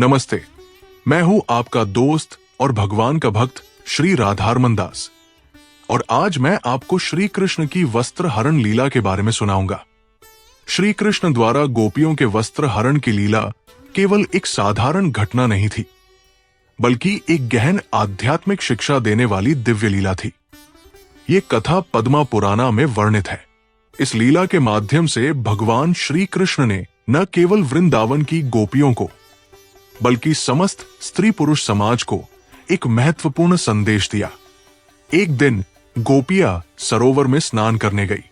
नमस्ते, मैं हूं आपका दोस्त और भगवान का भक्त श्री राधारमन दास। और आज मैं आपको श्री कृष्ण की वस्त्र हरण लीला के बारे में सुनाऊंगा। श्री कृष्ण द्वारा गोपियों के वस्त्र हरण की लीला केवल एक साधारण घटना नहीं थी, बल्कि एक गहन आध्यात्मिक शिक्षा देने वाली दिव्य लीला थी। ये कथा पद्मा पुराना में वर्णित है। इस लीला के माध्यम से भगवान श्री कृष्ण ने न केवल वृंदावन की गोपियों को, बल्कि समस्त स्त्री पुरुष समाज को एक महत्वपूर्ण संदेश दिया। एक दिन गोपियां सरोवर में स्नान करने गई।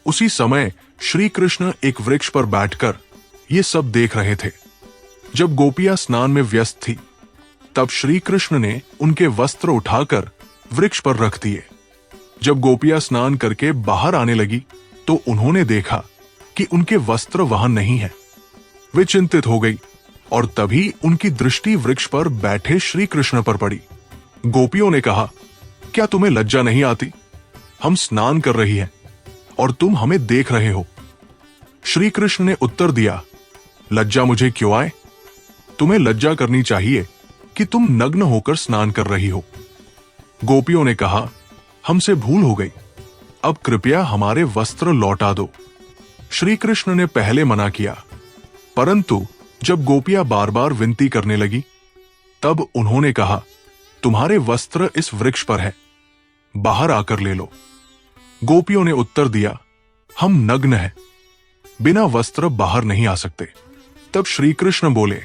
उसी समय श्री कृष्ण एक वृक्ष पर बैठकर ये सब देख रहे थे। जब गोपियां स्नान में व्यस्त थी, तब श्री कृष्ण ने उनके वस्त्र उठाकर वृक्ष पर रख दिए। जब गोपियां स्नान करके बाहर आने लगी, तो उन्होंने देखा कि उनके वस्त्र वहां नहीं है। वे चिंतित हो गई और तभी उनकी दृष्टि वृक्ष पर बैठे श्री कृष्ण पर पड़ी। गोपियों ने कहा, क्या तुम्हें लज्जा नहीं आती? हम स्नान कर रही हैं और तुम हमें देख रहे हो। श्री कृष्ण ने उत्तर दिया, लज्जा मुझे क्यों आए? तुम्हें लज्जा करनी चाहिए कि तुम नग्न होकर स्नान कर रही हो। गोपियों ने कहा, हमसे भूल हो गई, अब कृपया हमारे वस्त्र लौटा दो। श्री कृष्ण ने पहले मना किया, परंतु जब गोपियां बार बार विनती करने लगी, तब उन्होंने कहा, तुम्हारे वस्त्र इस वृक्ष पर है, बाहर आकर ले लो। गोपियों ने उत्तर दिया, हम नग्न हैं, बिना वस्त्र बाहर नहीं आ सकते। तब श्री कृष्ण बोले,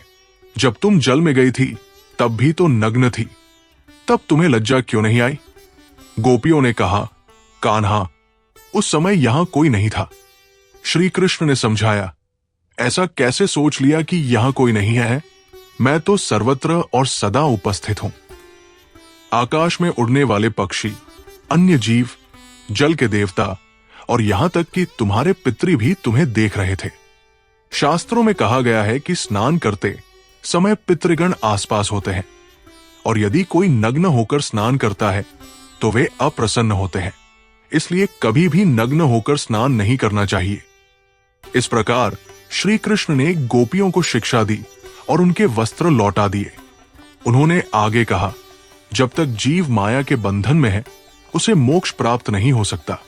जब तुम जल में गई थी तब भी तो नग्न थी, तब तुम्हें लज्जा क्यों नहीं आई? गोपियों ने कहा, कान्हा, उस समय यहां कोई नहीं था। श्री कृष्ण ने समझाया, ऐसा कैसे सोच लिया कि यहां कोई नहीं है? मैं तो सर्वत्र और सदा उपस्थित हूं। आकाश में उड़ने वाले पक्षी, अन्य जीव, जल के देवता और यहां तक कि तुम्हारे पितृ भी तुम्हें देख रहे थे। शास्त्रों में कहा गया है कि स्नान करते समय पितृगण आसपास होते हैं, और यदि कोई नग्न होकर स्नान करता है तो वे अप्रसन्न होते हैं। इसलिए कभी भी नग्न होकर स्नान नहीं करना चाहिए। इस प्रकार श्री कृष्ण ने गोपियों को शिक्षा दी और उनके वस्त्र लौटा दिए। उन्होंने आगे कहा, जब तक जीव माया के बंधन में है, उसे मोक्ष प्राप्त नहीं हो सकता।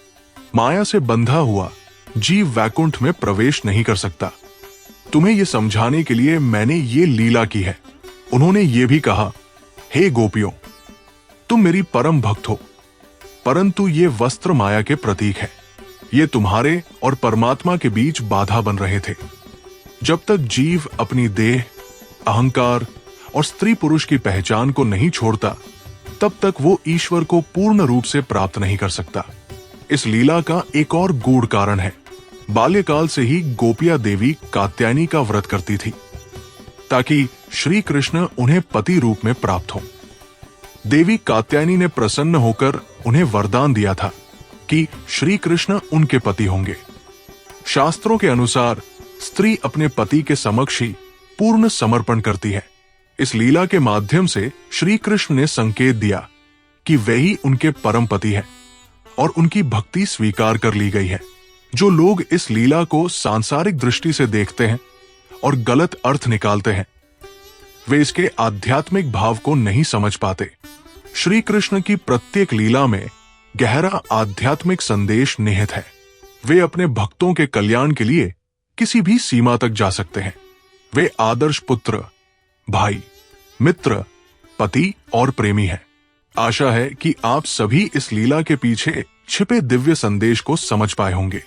माया से बंधा हुआ जीव वैकुंठ में प्रवेश नहीं कर सकता। तुम्हें यह समझाने के लिए मैंने ये लीला की है। उन्होंने ये भी कहा, हे गोपियों, तुम मेरी परम भक्त हो, परंतु ये वस्त्र माया के प्रतीक है। ये तुम्हारे और परमात्मा के बीच बाधा बन रहे थे। जब तक जीव अपनी देह, अहंकार और स्त्री पुरुष की पहचान को नहीं छोड़ता, तब तक वो ईश्वर को पूर्ण रूप से प्राप्त नहीं कर सकता। इस लीला का एक और गूढ़ कारण है। बाल्यकाल से ही गोपिया देवी कात्यायनी का व्रत करती थी, ताकि श्री कृष्ण उन्हें पति रूप में प्राप्त हो। देवी कात्यायनी ने प्रसन्न होकर उन्हें वरदान दिया था कि श्री कृष्ण उनके पति होंगे। शास्त्रों के अनुसार स्त्री अपने पति के समक्ष ही पूर्ण समर्पण करती है। इस लीला के माध्यम से श्री कृष्ण ने संकेत दिया कि वे ही उनके परम पति हैं और उनकी भक्ति स्वीकार कर ली गई है। जो लोग इस लीला को सांसारिक दृष्टि से देखते हैं और गलत अर्थ निकालते हैं, वे इसके आध्यात्मिक भाव को नहीं समझ पाते। श्री कृष्ण की प्रत्येक लीला में गहरा आध्यात्मिक संदेश निहित है। वे अपने भक्तों के कल्याण के लिए किसी भी सीमा तक जा सकते हैं। वे आदर्श पुत्र, भाई, मित्र, पति और प्रेमी हैं। आशा है कि आप सभी इस लीला के पीछे छिपे दिव्य संदेश को समझ पाए होंगे।